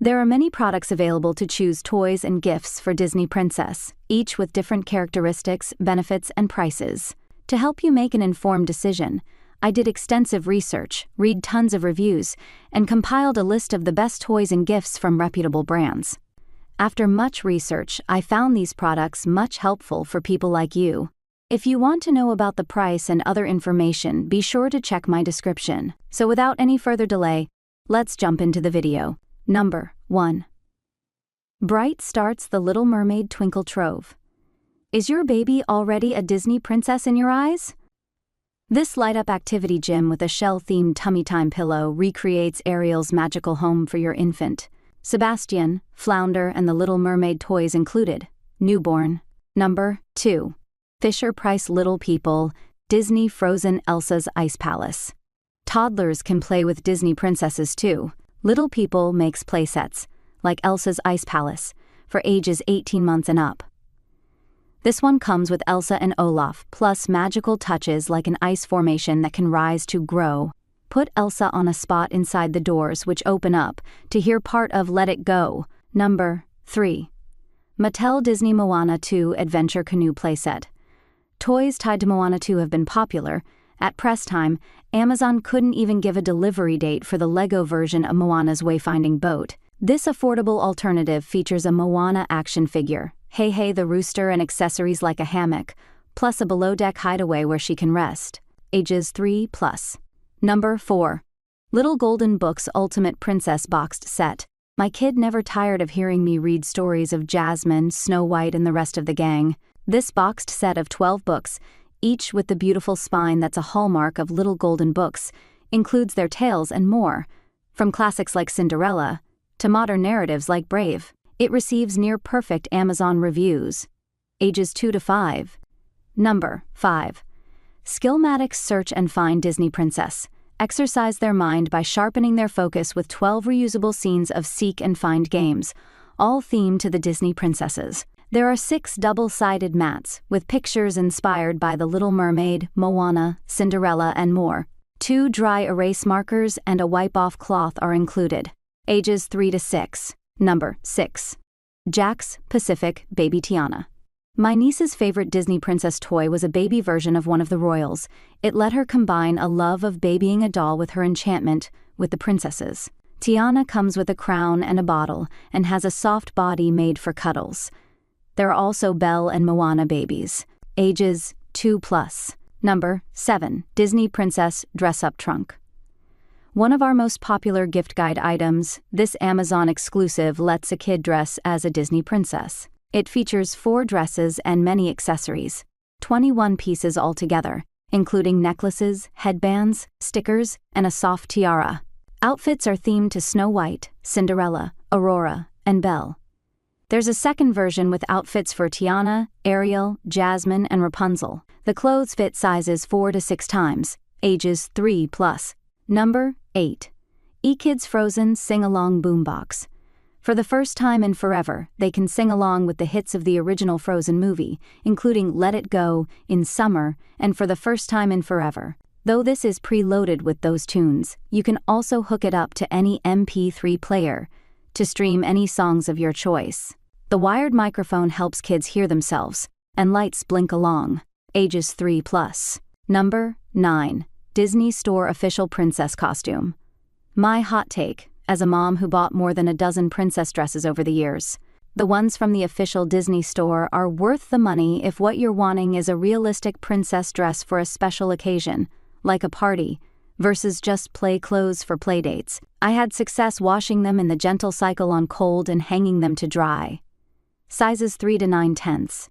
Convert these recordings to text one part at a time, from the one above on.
There are many products available to choose toys and gifts for Disney Princess, each with different characteristics, benefits, and prices. To help you make an informed decision, I did extensive research, read tons of reviews, and compiled a list of the best toys and gifts from reputable brands. After much research, I found these products much helpful for people like you. If you want to know about the price and other information, be sure to check my description. So without any further delay, let's jump into the video. Number 1. Bright starts The Little Mermaid Twinkle Trove. Is your baby already a Disney princess in your eyes? This light-up activity gym with a shell-themed tummy time pillow recreates Ariel's magical home for your infant. Sebastian, Flounder, and the Little Mermaid toys included. Newborn. Number 2. Fisher-Price Little People, Disney Frozen Elsa's Ice Palace. Toddlers can play with Disney princesses too. Little People makes playsets, like Elsa's Ice Palace, for ages 18 months and up. This one comes with Elsa and Olaf, plus magical touches like an ice formation that can rise to grow. Put Elsa on a spot inside the doors which open up to hear part of Let It Go. Number 3. Mattel Disney Moana 2 Adventure Canoe Playset. Toys tied to Moana 2 have been popular. At press time, Amazon couldn't even give a delivery date for the Lego version of Moana's wayfinding boat. This affordable alternative features a Moana action figure, Hey the rooster, and accessories like a hammock, plus a below-deck hideaway where she can rest. Ages 3+. Number 4. Little Golden Books Ultimate Princess Boxed Set. My kid never tired of hearing me read stories of Jasmine, Snow White, and the rest of the gang. This boxed set of 12 books, each with the beautiful spine that's a hallmark of Little Golden Books, includes their tales and more, from classics like Cinderella to modern narratives like Brave. It receives near-perfect Amazon reviews. Ages 2 to 5. Number 5. Skillmatics Search and Find Disney Princess. Exercise their mind by sharpening their focus with 12 reusable scenes of seek and find games, all themed to the Disney princesses. There are 6 double-sided mats, with pictures inspired by The Little Mermaid, Moana, Cinderella, and more. 2 dry erase markers and a wipe-off cloth are included. Ages 3 to 6. Number 6. Jakks Pacific Baby Tiana. My niece's favorite Disney princess toy was a baby version of one of the royals. It let her combine a love of babying a doll with her enchantment with the princesses. Tiana comes with a crown and a bottle, and has a soft body made for cuddles. There are also Belle and Moana babies. Ages 2+. Number 7. Disney Princess Dress-Up Trunk. One of our most popular gift guide items, this Amazon exclusive lets a kid dress as a Disney princess. It features 4 dresses and many accessories, 21 pieces altogether, including necklaces, headbands, stickers, and a soft tiara. Outfits are themed to Snow White, Cinderella, Aurora, and Belle. There's a second version with outfits for Tiana, Ariel, Jasmine, and Rapunzel. The clothes fit sizes 4 to 6 times, ages 3+. Number 8. eKids Frozen Sing-Along BoomBox. For the first time in forever, they can sing along with the hits of the original Frozen movie, including Let It Go, In Summer, and For the First Time in Forever. Though this is preloaded with those tunes, you can also hook it up to any MP3 player to stream any songs of your choice. The wired microphone helps kids hear themselves, and lights blink along. Ages 3+. Number 9. Disney Store Official Princess Costume. My hot take, as a mom who bought more than a dozen princess dresses over the years. The ones from the official Disney store are worth the money if what you're wanting is a realistic princess dress for a special occasion, like a party, versus just play clothes for playdates. I had success washing them in the gentle cycle on cold and hanging them to dry. Sizes 3 to 9/10.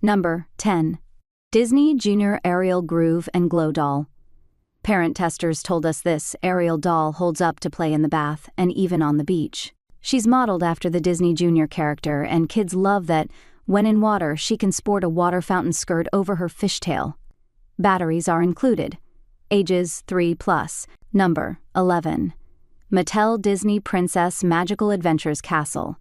Number 10. Disney Junior Ariel Groove and Glow Doll. Parent testers told us this Ariel doll holds up to play in the bath and even on the beach. She's modeled after the Disney Junior character, and kids love that when in water she can sport a water fountain skirt over her fishtail. Batteries are included. Ages 3+. Number 11. Mattel Disney Princess Magical Adventures Castle.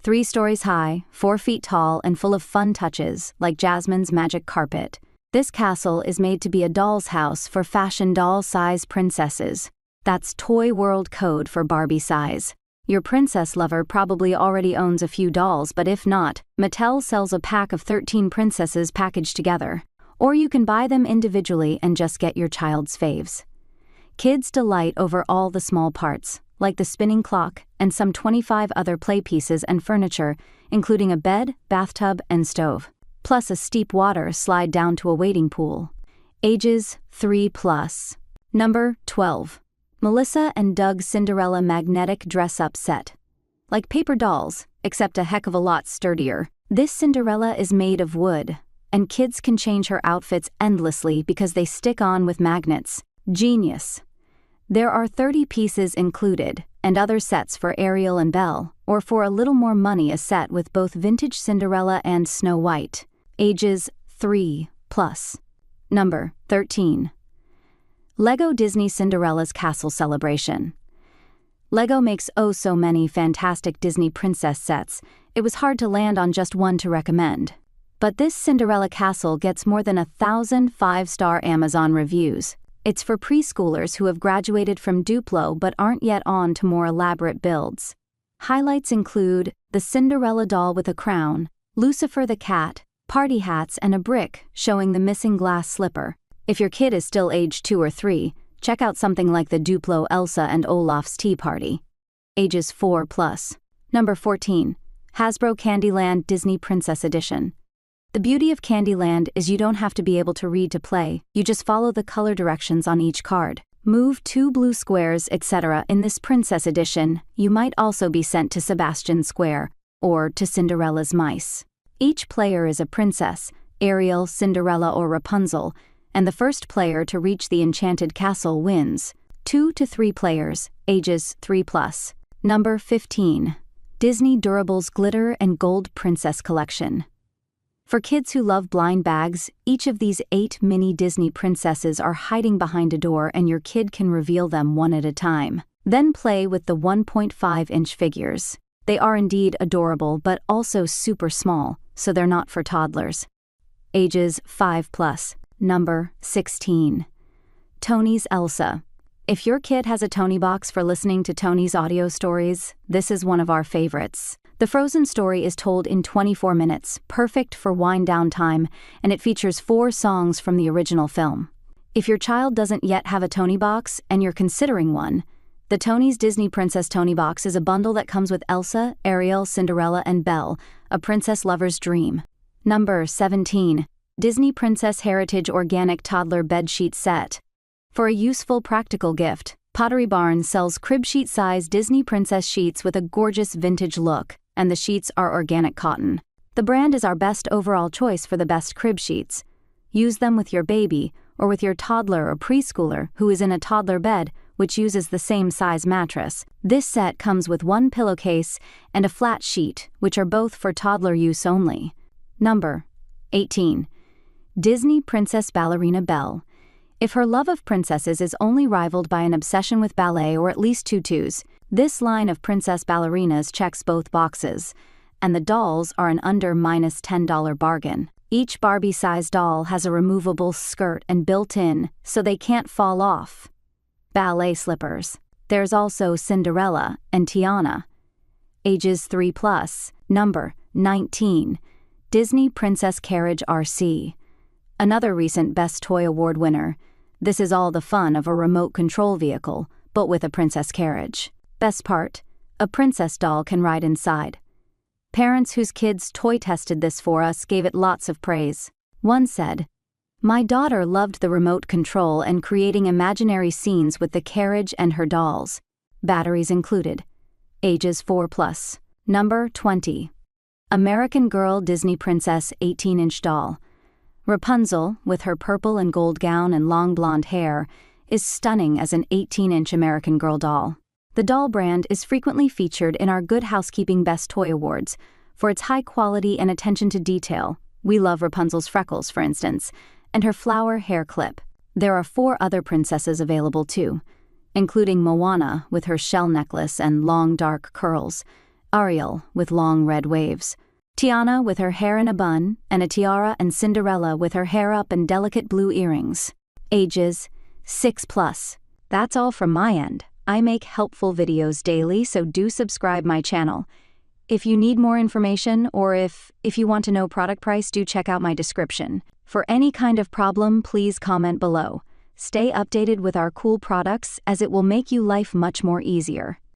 3 stories high, 4 feet tall, and full of fun touches, like Jasmine's magic carpet. This castle is made to be a doll's house for fashion doll-size princesses. That's Toy World code for Barbie size. Your princess lover probably already owns a few dolls, but if not, Mattel sells a pack of 13 princesses packaged together. Or you can buy them individually and just get your child's faves. Kids delight over all the small parts, like the spinning clock and some 25 other play pieces and furniture, including a bed, bathtub, and stove, plus a steep water slide down to a wading pool. Ages 3+. Number 12. Melissa and Doug's Cinderella Magnetic Dress-Up Set. Like paper dolls, except a heck of a lot sturdier. This Cinderella is made of wood, and kids can change her outfits endlessly because they stick on with magnets. Genius. There are 30 pieces included, and other sets for Ariel and Belle, or for a little more money a set with both vintage Cinderella and Snow White. Ages 3+. Number 13. LEGO Disney Cinderella's Castle Celebration. LEGO makes oh so many fantastic Disney princess sets, it was hard to land on just one to recommend. But this Cinderella castle gets more than 1,000 5-star Amazon reviews. It's for preschoolers who have graduated from Duplo but aren't yet on to more elaborate builds. Highlights include the Cinderella doll with a crown, Lucifer the cat, party hats, and a brick showing the missing glass slipper. If your kid is still age 2 or 3, check out something like the Duplo Elsa and Olaf's Tea Party. Ages 4+. Number 14. Hasbro Candyland Disney Princess Edition. The beauty of Candyland is you don't have to be able to read to play, you just follow the color directions on each card. Move 2 blue squares, etc. In this Princess Edition, you might also be sent to Sebastian's Square, or to Cinderella's Mice. Each player is a princess, Ariel, Cinderella, or Rapunzel, and the first player to reach the enchanted castle wins. 2 to 3 players, ages 3+. Number 15. Disney Durables Glitter and Gold Princess Collection. For kids who love blind bags, each of these 8 mini Disney princesses are hiding behind a door and your kid can reveal them one at a time. Then play with the 1.5-inch figures. They are indeed adorable but also super small, so they're not for toddlers. Ages 5+. Number 16. Tonies Elsa. If your kid has a Tony box for listening to Tony's audio stories, this is one of our favorites. The Frozen story is told in 24 minutes, perfect for wind-down time, and it features 4 songs from the original film. If your child doesn't yet have a Tony box and you're considering one, the Tony's Disney Princess Tony box is a bundle that comes with Elsa, Ariel, Cinderella, and Belle, a princess lover's dream. Number 17. Disney Princess Heritage Organic Toddler Bedsheet Set. For a useful practical gift, Pottery Barn sells crib sheet-size Disney Princess sheets with a gorgeous vintage look, and the sheets are organic cotton. The brand is our best overall choice for the best crib sheets. Use them with your baby, or with your toddler or preschooler who is in a toddler bed, which uses the same size mattress. This set comes with 1 pillowcase and a flat sheet, which are both for toddler use only. Number 18. Disney Princess Ballerina Belle. If her love of princesses is only rivaled by an obsession with ballet or at least tutus, this line of princess ballerinas checks both boxes, and the dolls are an under -$10 bargain. Each Barbie-sized doll has a removable skirt and built-in, so they can't fall off. Ballet slippers. There's also Cinderella and Tiana. Ages 3+. Number 19. Disney Princess Carriage RC. Another recent Best Toy Award winner. This is all the fun of a remote control vehicle, but with a princess carriage. Best part, a princess doll can ride inside. Parents whose kids toy tested this for us gave it lots of praise. One said, "My daughter loved the remote control and creating imaginary scenes with the carriage and her dolls. Batteries included. Ages 4+. Number 20. American Girl Disney Princess 18-inch doll. Rapunzel, with her purple and gold gown and long blonde hair, is stunning as an 18-inch American Girl doll. The doll brand is frequently featured in our Good Housekeeping Best Toy Awards for its high quality and attention to detail. We love Rapunzel's freckles, for instance, and her flower hair clip. There are 4 other princesses available too, including Moana with her shell necklace and long dark curls, Ariel with long red waves, Tiana with her hair in a bun, and a tiara, and Cinderella with her hair up and delicate blue earrings. Ages 6+. That's all from my end. I make helpful videos daily, so do subscribe my channel. If you need more information or if you want to know product price, do check out my description. For any kind of problem, please comment below. Stay updated with our cool products as it will make you life much more easier.